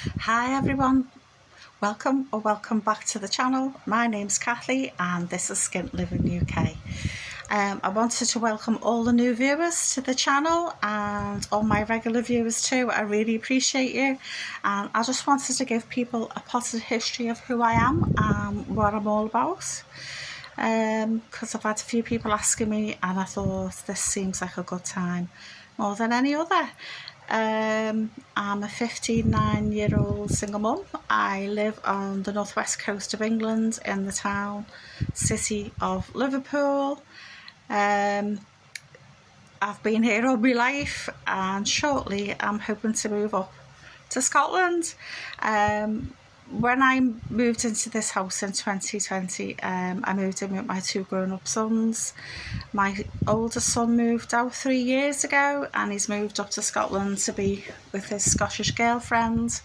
Hi everyone, welcome back to the channel. My name's Kathy and this is Skint Living UK. I wanted to welcome all the new viewers to the channel and all my regular viewers too. I really appreciate you, and I just wanted to give people a positive history of who I am and what I'm all about, because I've had a few people asking me and I thought this seems like a good time more than any other. I'm a 59-year-old single mum. I live on the northwest coast of England in the city of Liverpool. I've been here all my life and shortly I'm hoping to move up to Scotland. When I moved into this house in 2020, I moved in with my two grown-up sons. My oldest son moved out 3 years ago and he's moved up to Scotland to be with his Scottish girlfriend,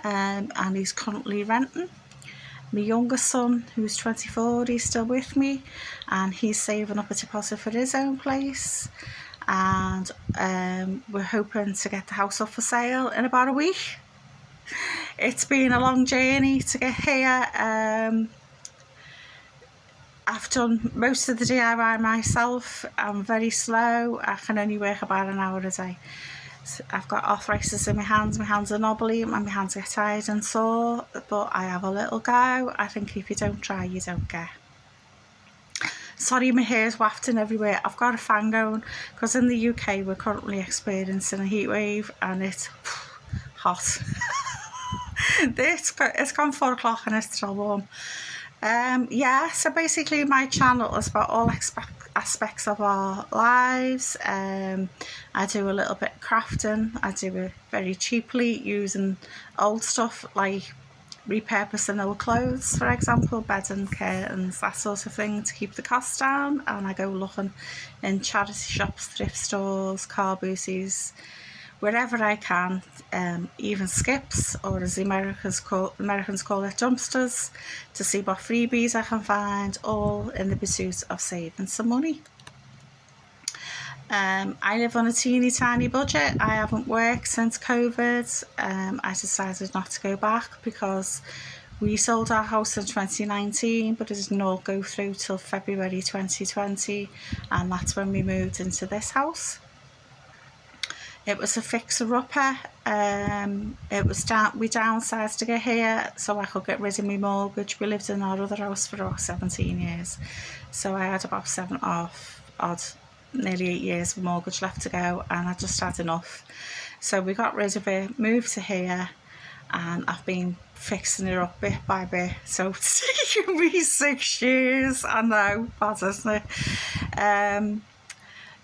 and he's currently renting. My youngest son, who's 24, he's still with me and he's saving up a deposit for his own place, and we're hoping to get the house up for sale in about a week. It's been a long journey to get here. I've done most of the DIY myself. I'm very slow. I can only work about an hour a day. So I've got arthritis in my hands are knobbly and my hands get tired and sore, but I have a little go. I think if you don't try, you don't get. Sorry, my hair's wafting everywhere. I've got a fan going because in the UK we're currently experiencing a heat wave and it's hot. It's gone 4 o'clock and it's still warm. So basically my channel is about all aspects of our lives. I do a little bit of crafting. I do it very cheaply using old stuff like repurposing old clothes, for example, bedding, curtains, that sort of thing, to keep the costs down. And I go looking in charity shops, thrift stores, car boutiques, wherever I can, even skips, or as the Americans call it, dumpsters, to see what freebies I can find, all in the pursuit of saving some money. I live on a teeny tiny budget. I haven't worked since COVID. I decided not to go back because we sold our house in 2019, but it didn't all go through till February 2020, and that's when we moved into this house. It was a fixer-upper. We downsized to get here so I could get rid of my mortgage. We lived in our other house for about 17 years. So I had about nearly 8 years of mortgage left to go, and I just had enough. So we got rid of it, moved to here, and I've been fixing it up bit by bit. So it's taken me 6 years. I know, bad, isn't it?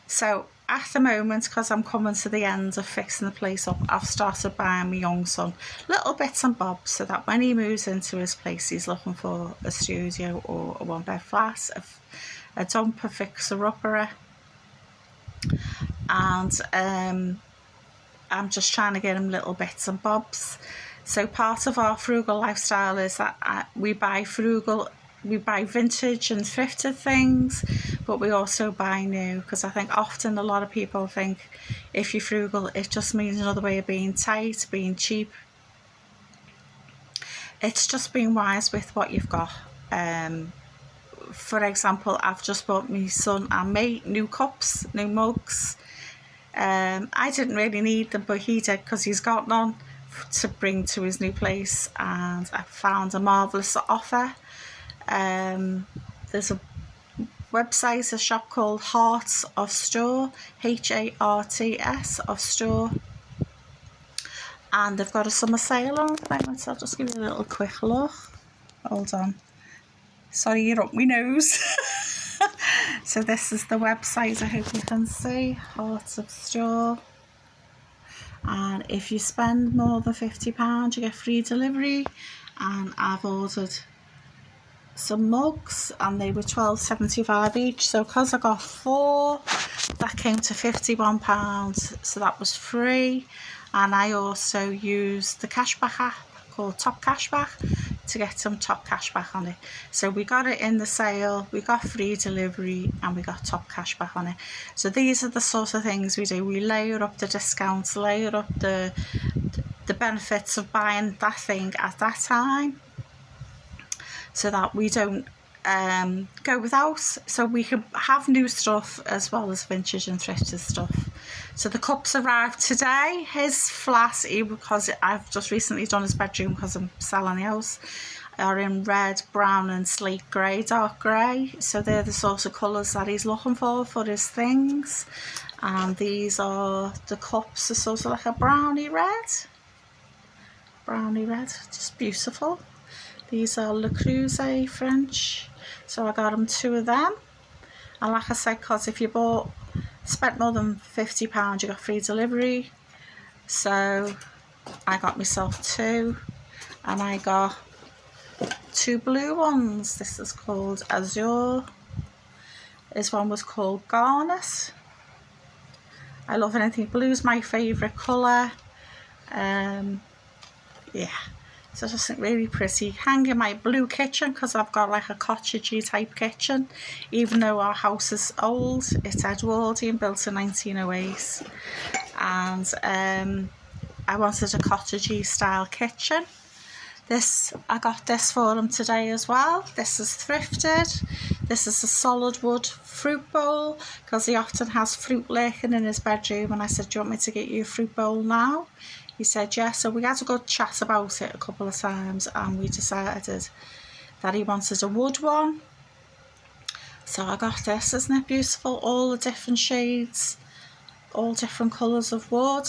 So at the moment, because I'm coming to the end of fixing the place up, I've started buying my young son little bits and bobs so that when he moves into his place, he's looking for a studio or a one-bed flat, a dumper fixer-upper, and I'm just trying to get him little bits and bobs. So part of our frugal lifestyle is that we buy vintage and thrifted things, but we also buy new, because I think often a lot of people think if you're frugal it just means another way of being tight, being cheap. It's just being wise with what you've got. For example, I've just bought my son and me new cups, new mugs. I didn't really need them, but he did because he's got none to bring to his new place, and I found a marvellous offer. There's a website, a shop called Hearts of Store, HARTS of Store, and they've got a summer sale on at the moment. So I'll just give you a little quick look. Hold on, sorry, you're up my nose. So this is the website, I hope you can see, Hearts of Store, and if you spend more than £50 you get free delivery, and I've ordered some mugs and they were £12.75 each, so because I got 4 that came to £51, so that was free. And I also used the cashback app called Top Cashback to get some top cashback on it. So we got it in the sale, we got free delivery, and we got top cashback on it. So these are the sort of things we do. We layer up the discounts, layer up the the benefits of buying that thing at that time, so that we don't go without, so we can have new stuff as well as vintage and thrifted stuff. So the cups arrived today. His flat, because I've just recently done his bedroom because I'm selling the house, are in red, brown and slate grey, dark grey. So they're the sort of colours that he's looking for his things. And these are the cups, are sort of like a browny red, just beautiful. These are Le Creuset French, so I got him 2 of them. And like I said, because if you spent more than £50, you got free delivery. So I got myself 2, and I got 2 blue ones. This is called Azure. This one was called Garnet. I love anything blue, is my favourite colour. Yeah, so I just think really pretty. Hang in my blue kitchen, because I've got like a cottagey type kitchen. Even though our house is old, it's Edwardian, built in 1908. And I wanted a cottagey style kitchen. I got this for him today as well. This is thrifted. This is a solid wood fruit bowl, because he often has fruit lurking in his bedroom, and I said, do you want me to get you a fruit bowl now? He said yes. So we had a good chat about it a couple of times, and we decided that he wanted a wood one. So I got this. Isn't it beautiful? All the different shades, all different colours of wood.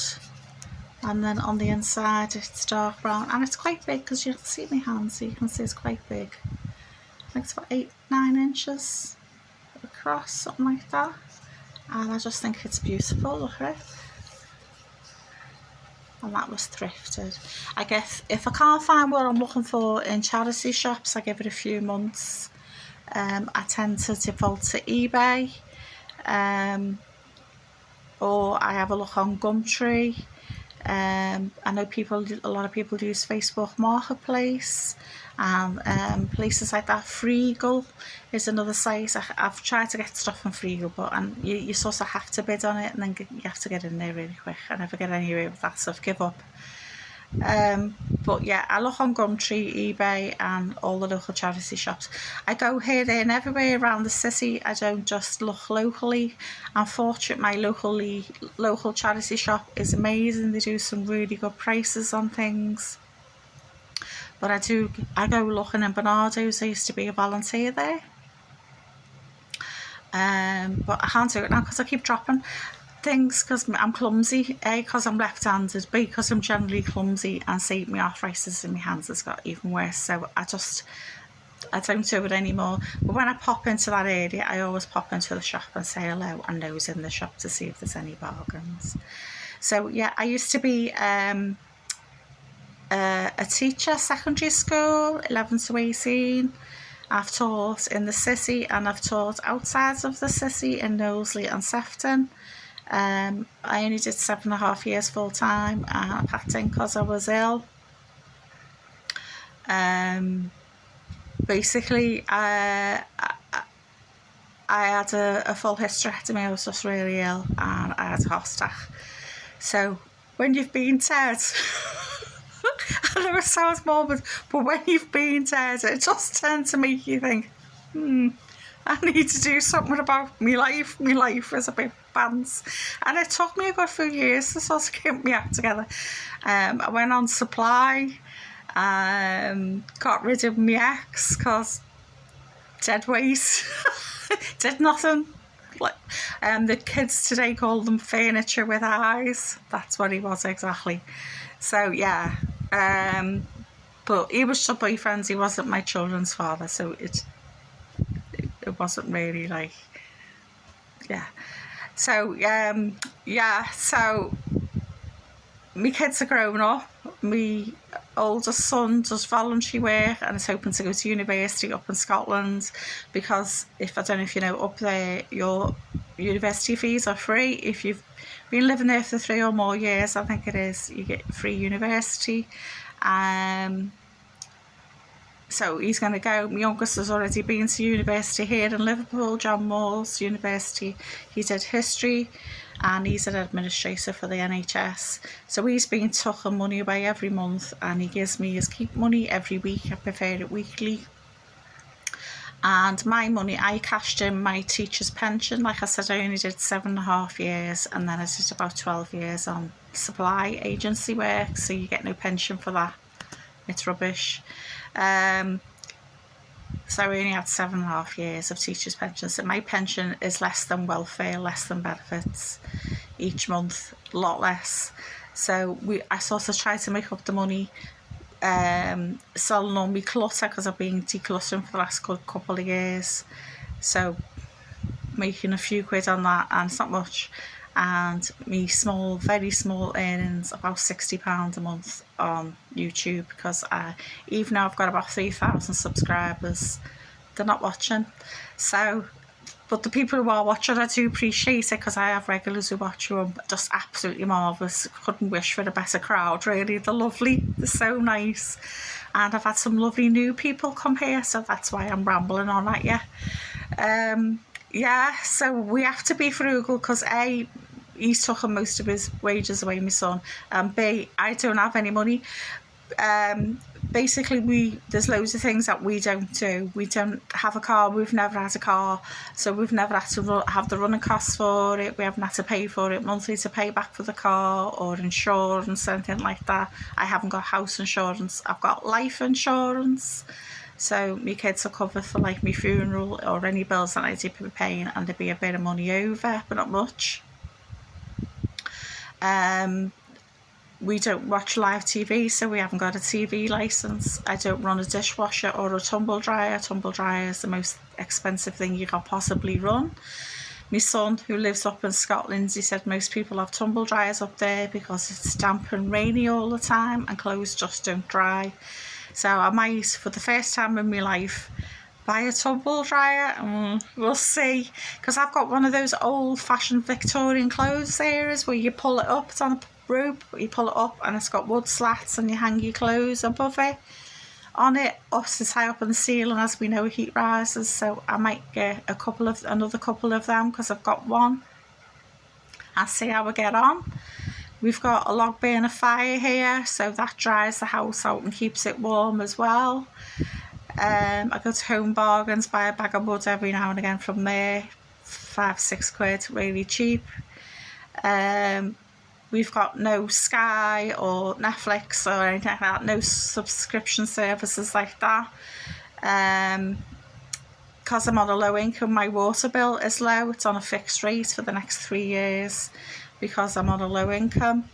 And then on the inside it's dark brown, and it's quite big, because you can see my hand, so you can see it's quite big. I think it's about 8-9 inches across, something like that. And I just think it's beautiful. Look at it. And that was thrifted. I guess if I can't find what I'm looking for in charity shops, I give it a few months. I tend to default to eBay, or I have a look on Gumtree. I know a lot of people use Facebook Marketplace, and places like that. Frugal is another site. I've tried to get stuff on Frugal, but you sort of have to bid on it, and then you have to get in there really quick. I never get anywhere with that, so I've give up. But yeah, I look on Gumtree, eBay and all the local charity shops. I go here, there and everywhere around the city. I don't just look locally. I'm fortunate my local charity shop is amazing. They do some really good prices on things. But I go looking in Bernardo's. I used to be a volunteer there. But I can't do it now because I keep dropping things, because I'm clumsy. A, because I'm left-handed. B, because I'm generally clumsy, and C, my arthritis in my hands has got even worse. So I don't do it anymore. But when I pop into that area, I always pop into the shop and say hello, and nose in the shop to see if there's any bargains. So yeah, I used to be a teacher, secondary school, 11 to 18. I've taught in the city, and I've taught outside of the city in Knowsley and Sefton. I only did 7.5 years full time, and I packed in because I was ill. Basically, I had a full hysterectomy. I was just really ill, and I had a heart attack. So when you've been dead, I know it sounds morbid, but when you've been dead, it just tends to make you think, I need to do something about my life. My life is a bit pants. And it took me a good few years to sort of get my act together. I went on supply, got rid of my ex because dead weight, did nothing. The kids today call them furniture with eyes. That's what he was exactly. So yeah, but he was just boyfriends. He wasn't my children's father, so it wasn't really like, yeah. So so my kids are grown up. My oldest son does voluntary work and is hoping to go to university up in Scotland, because I don't know if you know, up there your university fees are free. If you've been living there for 3 or more years, I think it is, you get free university. So he's going to go. My youngest has already been to university here in Liverpool, John Moores University. He did history. and he's an administrator for the NHS. So he's been tucking money away every month, and he gives me his keep money every week. I prefer it weekly. And my money, I cashed in my teacher's pension. Like I said, I only did 7.5 years, and then I did about 12 years on supply agency work, so you get no pension for that. It's rubbish. So I only had 7.5 years of teacher's pension. So my pension is less than welfare, less than benefits each month, a lot less. So I sort of try to make up the money selling all my clutter, because I've been decluttering for the last couple of years. So making a few quid on that, and it's not much. And me very small earnings, about £60 a month on YouTube, because even though I've got about 3,000 subscribers, they're not watching. So, but the people who are watching, I do appreciate it, because I have regulars who watch who are just absolutely marvellous. Couldn't wish for a better crowd, really. They're lovely, they're so nice. And I've had some lovely new people come here, so that's why I'm rambling on at you. Yeah, so we have to be frugal, because A, he's taking most of his wages away, my son, and B, I don't have any money. Basically, there's loads of things that we don't do. We don't have a car. We've never had a car, so we've never had to have the running costs for it. We haven't had to pay for it monthly to pay back for the car or insurance, anything like that. I haven't got house insurance. I've got life insurance. So my kids are covered for like my funeral or any bills that I did be paying, and there'd be a bit of money over, but not much. We don't watch live TV, so we haven't got a TV licence. I don't run a dishwasher or a tumble dryer. Tumble dryer is the most expensive thing you can possibly run. My son, who lives up in Scotland, he said most people have tumble dryers up there because it's damp and rainy all the time and clothes just don't dry. So I might, for the first time in my life, buy a tumble dryer. We'll see, because I've got one of those old-fashioned Victorian clothes areas where you pull it up. It's on a rope, you pull it up, and it's got wood slats, and you hang your clothes above it, on it, up to tie up on the ceiling. As we know, heat rises, so I might get another couple of them, because I've got one. I'll see how we get on. We've got a log burner fire here, so that dries the house out and keeps it warm as well. I go to Home Bargains, buy a bag of wood every now and again from there, 5-6 quid, really cheap. We've got no Sky or Netflix or anything like that, no subscription services like that. Because I'm on a low income, my water bill is low. It's on a fixed rate for the next 3 years, because I'm on a low income.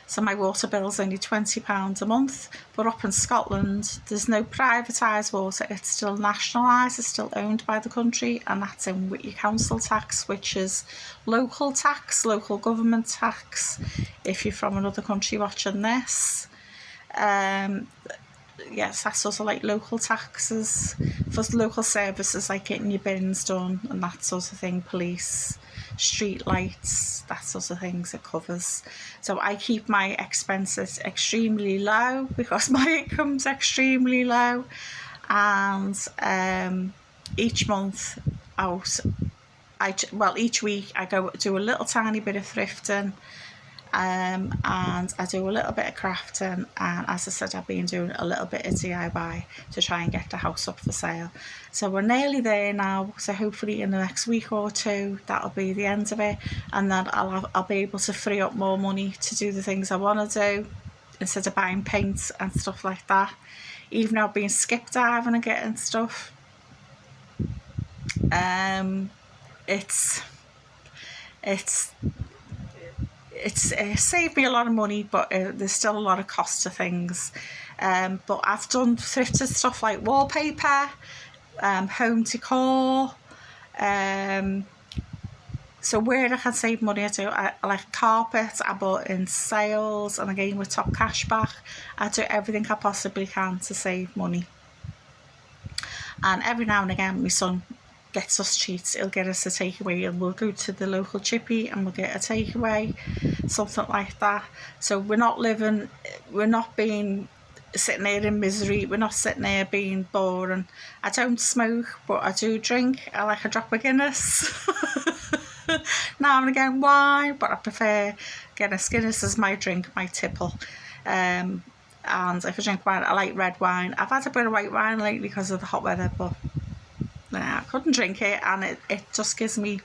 So my water bill's only £20 a month. But up in Scotland, there's no privatised water. It's still nationalised, it's still owned by the country, and that's in with your council tax, which is local tax, local government tax, if you're from another country watching this. Yes, that's also like local taxes for local services, like getting your bins done and that sort of thing, police, street lights, that sort of things it covers. So I keep my expenses extremely low, because my income's extremely low. And each month each week I go do a little tiny bit of thrifting, and I do a little bit of crafting, and as I said, I've been doing a little bit of DIY to try and get the house up for sale. So we're nearly there now, so hopefully in the next week or two that'll be the end of it, and then I'll be able to free up more money to do the things I want to do, instead of buying paint and stuff like that. Even though I've been skip diving and getting stuff, it's saved me a lot of money, but there's still a lot of cost to things. But I've done thrifted stuff like wallpaper, home decor. So where I can save money, I like carpet. I bought in sales, and again with top cash back. I do everything I possibly can to save money. And every now and again, my son gets us treats. He'll get us a takeaway, and we'll go to the local chippy and we'll get a takeaway, something like that. So we're not being sitting there in misery, we're not sitting there being boring. I don't smoke, but I do drink. I like a drop of Guinness. Now and again wine, but I prefer Guinness. Guinness is my drink, my tipple. And if I drink wine, I like red wine. I've had a bit of white wine lately because of the hot weather, but I couldn't drink it, and it just gives me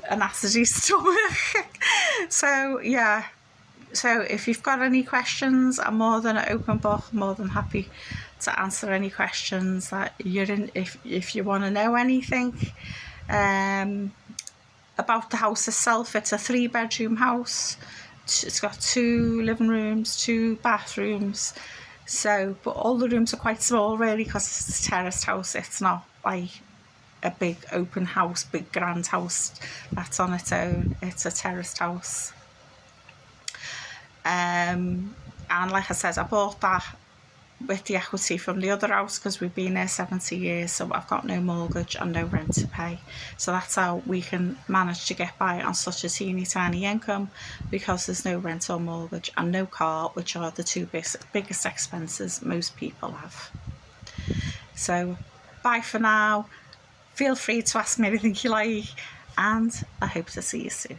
an acidy stomach. So yeah, so if you've got any questions, I'm more than an open book, more than happy to answer any questions that you're in. If you want to know anything about the house itself, it's a 3-bedroom house. It's got 2 living rooms, 2 bathrooms. So, but all the rooms are quite small really, because it's a terraced house. It's not like a big open house, big grand house that's on its own. It's a terraced house. And like I said, I bought that with the equity from the other house because we've been there 70 years, so I've got no mortgage and no rent to pay. So that's how we can manage to get by on such a teeny tiny income, because there's no rent or mortgage and no car, which are the 2 biggest expenses most people have. So bye for now. Feel free to ask me anything you like, and I hope to see you soon.